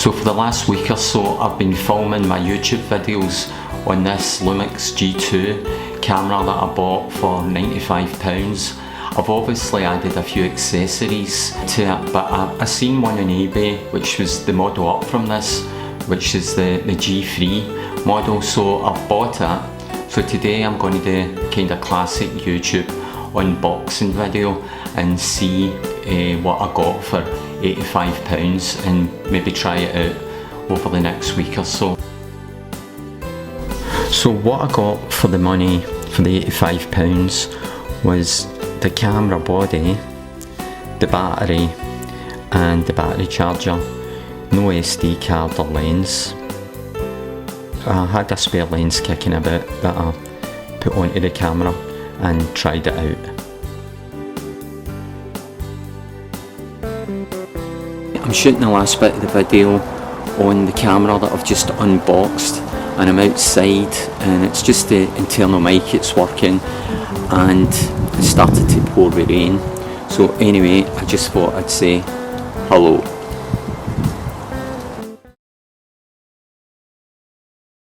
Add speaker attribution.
Speaker 1: So for the last week or so I've been filming my YouTube videos on this Lumix G3 camera that I bought for £95. I've obviously added a few accessories to it, but I seen one on eBay which was the model up from this, which is the G3 model, so I've bought it. So today I'm going to do kind of classic YouTube unboxing video and see what I got for £85 and maybe try it out over the next week or so. So what I got for the money for the £85 was the camera body, the battery and the battery charger, no SD card or lens. I had a spare lens kicking about that I put onto the camera and tried it out. I'm shooting the last bit of the video on the camera that I've just unboxed, and I'm outside and it's just the internal mic, it's working, and it started to pour with rain. So anyway, I just thought I'd say hello.